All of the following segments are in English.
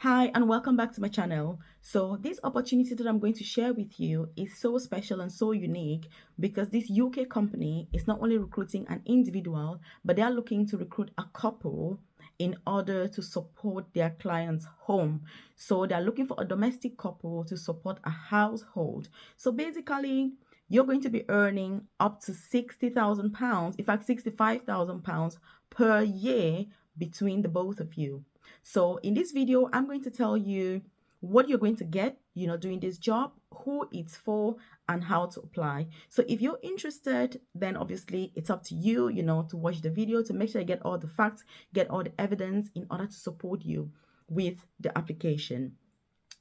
Hi and welcome back to my channel. So this opportunity that I'm going to share with you is so special and so unique because this UK company is not only recruiting an individual, but they are looking to recruit a couple in order to support their client's home. So they're looking for a domestic couple to support a household. So basically, you're going to be earning up to £60,000, in fact, £65,000 per year between the both of you. So in this video, I'm going to tell you what you're going to get, doing this job, who it's for, and how to apply. So if you're interested, then obviously it's up to you, to watch the video to make sure you get all the facts, get all the evidence in order to support you with the application.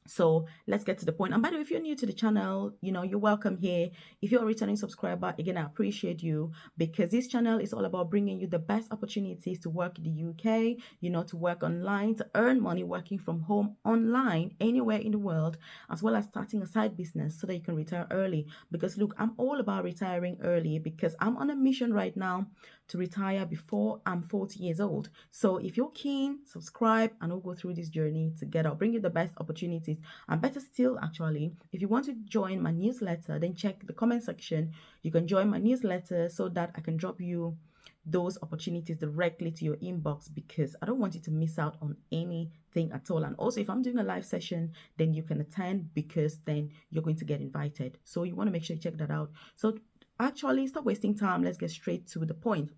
So let's get to the point. And by the way, if you're new to the channel, you're welcome here. If you're a returning subscriber, again, I appreciate you because this channel is all about bringing you the best opportunities to work in the UK, to work online, to earn money working from home online, anywhere in the world, as well as starting a side business so that you can retire early. Because look, I'm all about retiring early because I'm on a mission right now to retire before I'm 40 years old. So if you're keen, subscribe and we'll go through this journey together. I'll bring you the best opportunities. And better still, actually, if you want to join my newsletter, then check the comment section. You can join my newsletter so that I can drop you those opportunities directly to your inbox because I don't want you to miss out on anything at all. And also, if I'm doing a live session, then you can attend because then you're going to get invited. So you want to make sure you check that out. So actually, stop wasting time. Let's get straight to the point.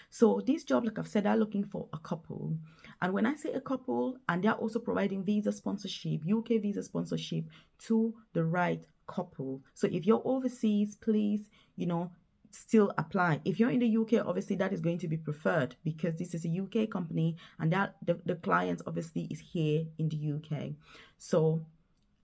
So this job, like I've said, they're looking for a couple. And when I say a couple, and they're also providing visa sponsorship, UK visa sponsorship to the right couple. So if you're overseas, please, still apply. If you're in the UK, obviously that is going to be preferred because this is a UK company and that the client obviously is here in the UK. So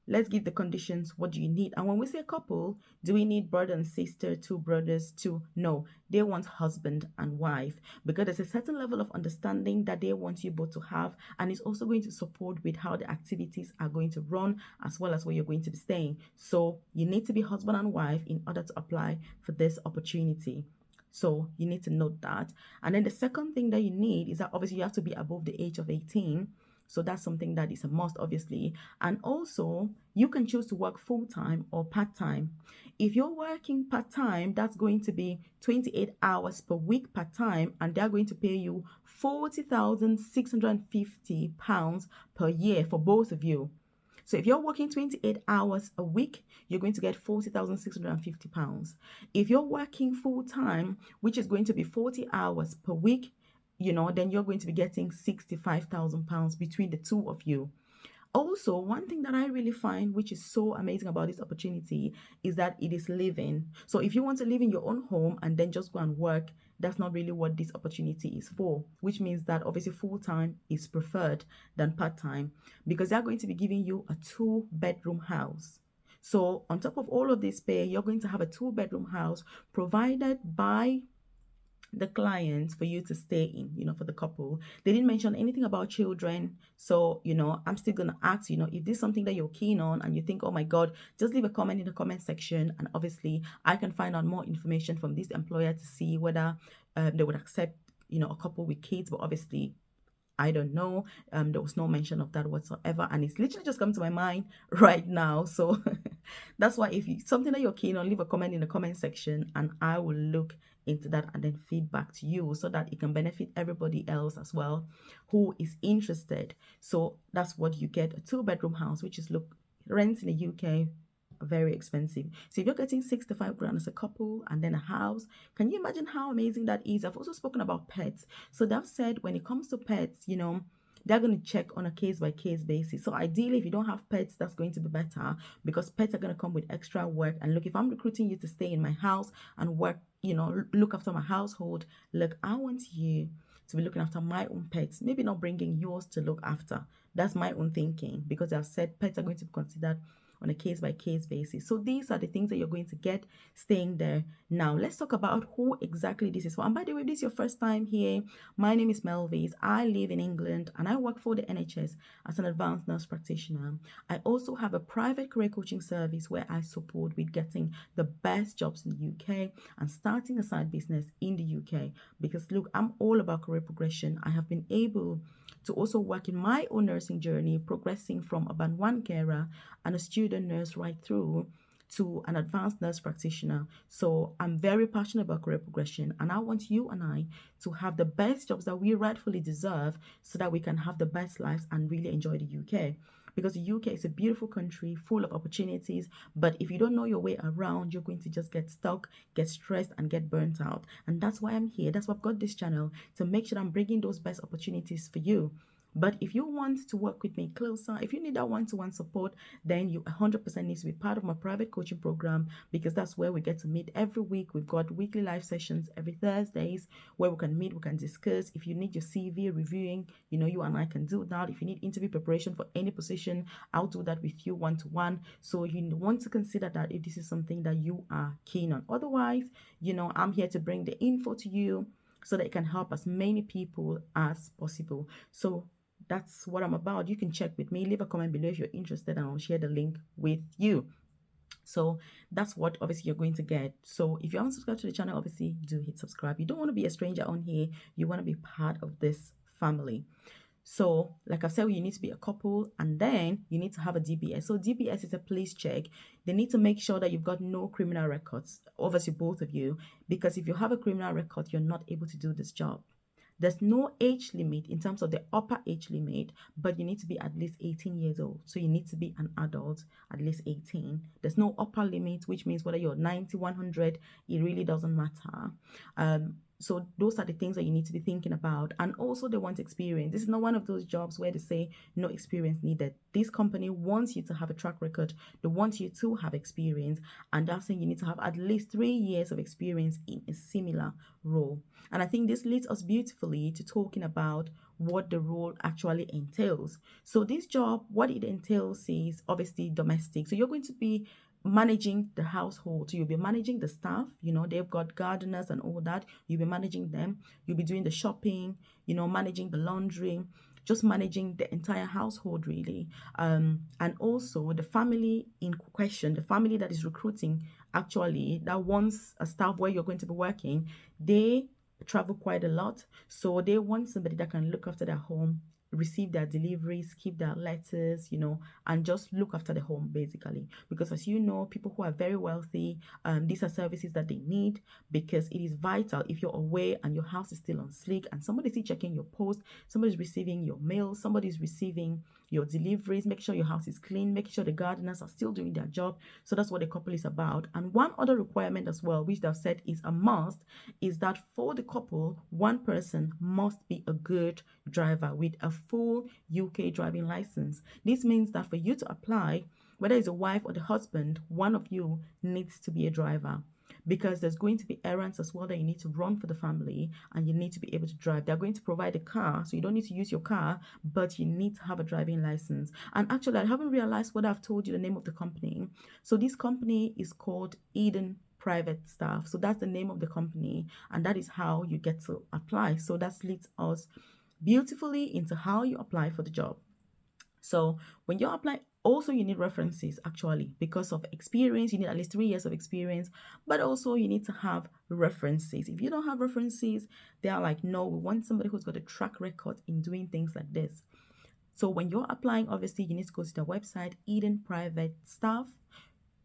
let's give the conditions. What do you need? And when we say couple, do we need brother and sister, two brothers, two? No, they want husband and wife because there's a certain level of understanding that they want you both to have. And it's also going to support with how the activities are going to run as well as where you're going to be staying. So you need to be husband and wife in order to apply for this opportunity. So you need to note that. And then the second thing that you need is that obviously you have to be above the age of 18. So that's something that is a must, obviously. And also, you can choose to work full-time or part-time. If you're working part-time, that's going to be 28 hours per week part-time, and they're going to pay you £40,650 per year for both of you. So if you're working 28 hours a week, you're going to get £40,650. If you're working full-time, which is going to be 40 hours per week, then you're going to be getting £65,000 between the two of you. Also, one thing that I really find which is so amazing about this opportunity is that it is living. So if you want to live in your own home and then just go and work, that's not really what this opportunity is for, which means that obviously full-time is preferred than part-time because they're going to be giving you a 2-bedroom house. So on top of all of this pay, you're going to have a 2-bedroom house provided by the client for you to stay in, for the couple. They didn't mention anything about children. So, I'm still going to ask, if this is something that you're keen on and you think, oh my God, just leave a comment in the comment section. And obviously, I can find out more information from this employer to see whether they would accept, a couple with kids. But obviously, I don't know. There was no mention of that whatsoever. And it's literally just come to my mind right now. So that's why if you something that you're keen on, leave a comment in the comment section and I will look into that and then feedback to you so that it can benefit everybody else as well who is interested. So that's what you get, a 2-bedroom house, which is rent in the UK very expensive. So if you're getting 65 grand as a couple and then a house, can you imagine how amazing that is? I've also spoken about pets. So they've said when it comes to pets, they're going to check on a case-by-case basis. So ideally, if you don't have pets, that's going to be better because pets are going to come with extra work. And look, if I'm recruiting you to stay in my house and work, look after my household, look, I want you to be looking after my own pets, maybe not bringing yours to look after. That's my own thinking because I've said pets are going to be considered on a case-by-case basis. So these are the things that you're going to get staying there. Now, let's talk about who exactly this is for. And by the way, if this is your first time here, my name is Melvis. I live in England and I work for the NHS as an advanced nurse practitioner. I also have a private career coaching service where I support with getting the best jobs in the UK and starting a side business in the UK. Because look, I'm all about career progression. I have been able to also work in my own nursing journey, progressing from a band one carer and a student nurse right through to an advanced nurse practitioner. So I'm very passionate about career progression, and I want you and I to have the best jobs that we rightfully deserve so that we can have the best lives and really enjoy the UK. Because the UK is a beautiful country full of opportunities, but if you don't know your way around, you're going to just get stuck, get stressed, and get burnt out. And that's why I'm here. That's why I've got this channel, to make sure I'm bringing those best opportunities for you. But if you want to work with me closer, if you need that one-to-one support, then you 100% need to be part of my private coaching program, because that's where we get to meet every week. We've got weekly live sessions every Thursdays where we can meet, we can discuss. If you need your CV reviewing, you and I can do that. If you need interview preparation for any position, I'll do that with you one-to-one. So you want to consider that if this is something that you are keen on. Otherwise, I'm here to bring the info to you so that it can help as many people as possible. So that's what I'm about. You can check with me, leave a comment below if you're interested, and I'll share the link with you. So that's what obviously you're going to get. So if you haven't subscribed to the channel, obviously do hit subscribe. You don't want to be a stranger on here. You want to be part of this family. So like I've said, you need to be a couple, and then you need to have a DBS. So DBS is a police check. They need to make sure that you've got no criminal records, obviously both of you, because if you have a criminal record, you're not able to do this job. There's no age limit in terms of the upper age limit, but you need to be at least 18 years old. So you need to be an adult, at least 18. There's no upper limit, which means whether you're 90, 100, it really doesn't matter. So those are the things that you need to be thinking about. And also they want experience. This is not one of those jobs where they say no experience needed. This company wants you to have a track record. They want you to have experience. And that's saying you need to have at least 3 years of experience in a similar role. And I think this leads us beautifully to talking about what the role actually entails. So this job, what it entails is obviously domestic. So you're going to be managing the household. So you'll be managing the staff, they've got gardeners and all that. You'll be managing them. You'll be doing the shopping, managing the laundry, just managing the entire household really. And also the family in question, the family that is recruiting actually, that wants a staff where you're going to be working, they travel quite a lot. So they want somebody that can look after their home, receive their deliveries, keep their letters, and just look after the home basically. Because as you know, people who are very wealthy, these are services that they need, because it is vital if you're away and your house is still on sleek and somebody's still checking your post, somebody's receiving your mail, somebody's receiving your deliveries, make sure your house is clean, make sure the gardeners are still doing their job. So that's what the couple is about. And one other requirement as well, which they've said is a must, is that for the couple, one person must be a good driver with a full UK driving license. This means that for you to apply, whether it's a wife or the husband, one of you needs to be a driver, because there's going to be errands as well that you need to run for the family, and you need to be able to drive. They're going to provide a car, so you don't need to use your car, but you need to have a driving license. And actually, I haven't realized whether I've told you the name of the company. So this company is called Eden Private Staff. So that's the name of the company, and that is how you get to apply. So that leads us beautifully into how you apply for the job. So when you apply, also you need references actually, because of experience. You need at least 3 years of experience, but also you need to have references. If you don't have references, they are like, no, we want somebody who's got a track record in doing things like this. So when you're applying, obviously you need to go to the website Eden Private Staff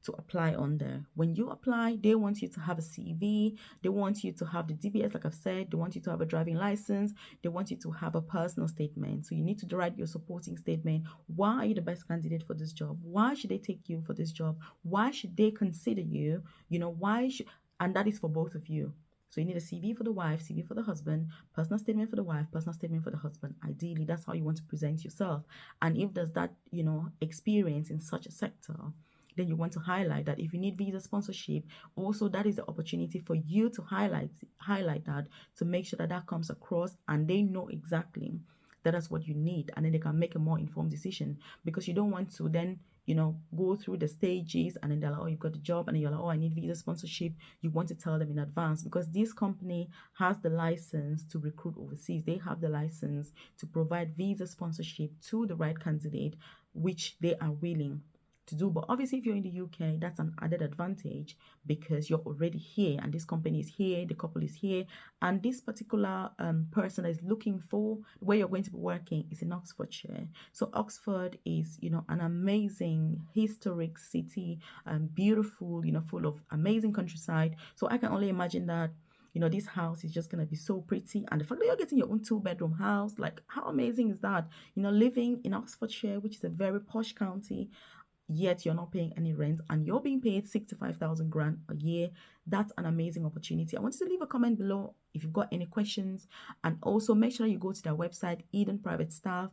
to apply on there. When you apply, they want you to have a CV, they want you to have the DBS, like I've said, they want you to have a driving license, they want you to have a personal statement. So you need to write your supporting statement. Why are you the best candidate for this job? Why should they take you for this job? Why should they consider you? And that is for both of you. So you need a CV for the wife, CV for the husband, personal statement for the wife, personal statement for the husband. Ideally, that's how you want to present yourself. And if there's that, experience in such a sector, then you want to highlight that. If you need visa sponsorship, also that is the opportunity for you to highlight that, to make sure that that comes across and they know exactly that that's what you need, and then they can make a more informed decision. Because you don't want to then go through the stages and then they're like, oh, you've got the job, and then you're like, oh, I need visa sponsorship. You want to tell them in advance, because this company has the license to recruit overseas. They have the license to provide visa sponsorship to the right candidate, which they are willing to do. But obviously, if you're in the UK, that's an added advantage because you're already here and this company is here, the couple is here, and this particular person is looking for where you're going to be working is in Oxfordshire. So Oxford is, an amazing historic city, beautiful, full of amazing countryside. So I can only imagine that this house is just going to be so pretty. And the fact that you're getting your own two-bedroom house, like how amazing is that? Living in Oxfordshire, which is a very posh county, yet you're not paying any rent and you're being paid 65,000 grand a year. That's an amazing opportunity. I want you to leave a comment below if you've got any questions, and also make sure you go to their website, Eden Private Staff,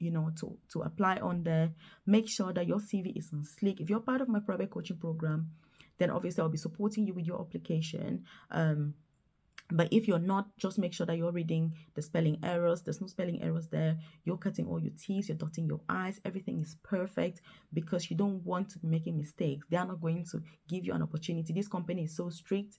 to apply on there. Make sure that your CV is on sleek. If you're part of my private coaching program, then obviously I'll be supporting you with your application. But if you're not, just make sure that you're reading the spelling errors. There's no spelling errors there. You're cutting all your T's, you're dotting your I's. Everything is perfect because you don't want to be making mistakes. They are not going to give you an opportunity. This company is so strict,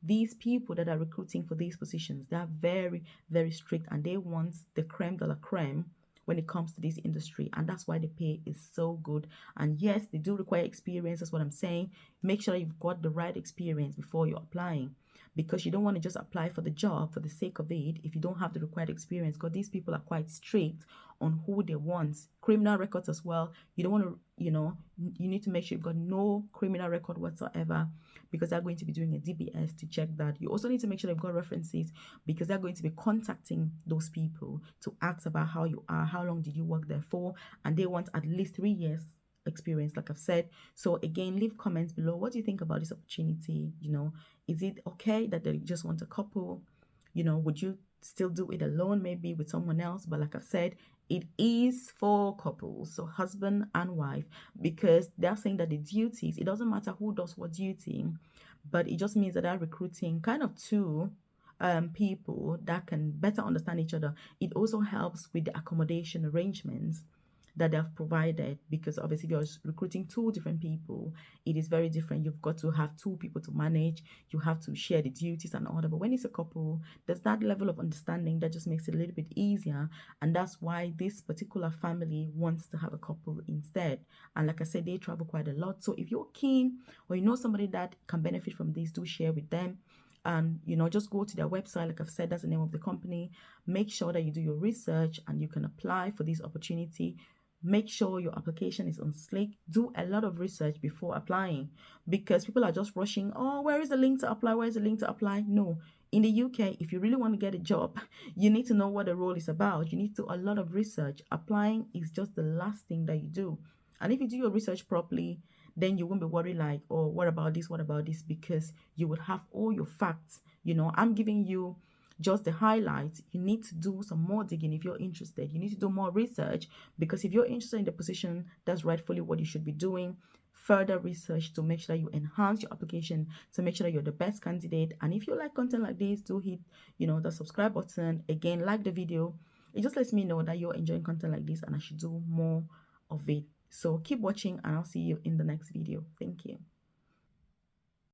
These people that are recruiting for these positions, they are very, very strict, and they want the creme de la creme when it comes to this industry, and that's why the pay is so good. And yes, they do require experience. That's what I'm saying. Make sure you've got the right experience before you're applying, because you don't want to just apply for the job for the sake of it if you don't have the required experience, because these people are quite strict on who they want. Criminal records as well. You don't want to, you need to make sure you've got no criminal record whatsoever, because they're going to be doing a DBS to check that. You also need to make sure they've got references, because they're going to be contacting those people to ask about how you are, how long did you work there for, and they want at least 3 years experience, like I've said. So again, leave comments below. What do you think about this opportunity? Is it okay that they just want a couple? Would you still do it alone, maybe with someone else? But like I've said, it is for couples, so husband and wife, because they're saying that the duties, it doesn't matter who does what duty, but it just means that they're recruiting kind of two people that can better understand each other. It also helps with the accommodation arrangements that they've provided, because obviously if you're recruiting two different people, it is very different. You've got to have two people to manage, you have to share the duties and all that. But when it's a couple, there's that level of understanding that just makes it a little bit easier, and that's why this particular family wants to have a couple instead. And like I said, they travel quite a lot, so if you're keen or you know somebody that can benefit from this, do share with them. And just go to their website. Like I've said, that's the name of the company. Make sure that you do your research and you can apply for this opportunity. Make sure your application is on Slate. Do a lot of research before applying, because people are just rushing. Oh, where is the link to apply? Where is the link to apply? No. In the UK, if you really want to get a job, you need to know what the role is about. You need to do a lot of research. Applying is just the last thing that you do. And if you do your research properly, then you won't be worried like, oh, what about this? What about this? Because you would have all your facts. I'm giving you just the highlights. You need to do some more digging if you're interested. You need to do more research, because if you're interested in the position, that's rightfully what you should be doing. Further research to make sure that you enhance your application, to make sure that you're the best candidate. And if you like content like this, do hit the subscribe button. Again, like the video. It just lets me know that you're enjoying content like this and I should do more of it. So keep watching and I'll see you in the next video. Thank you.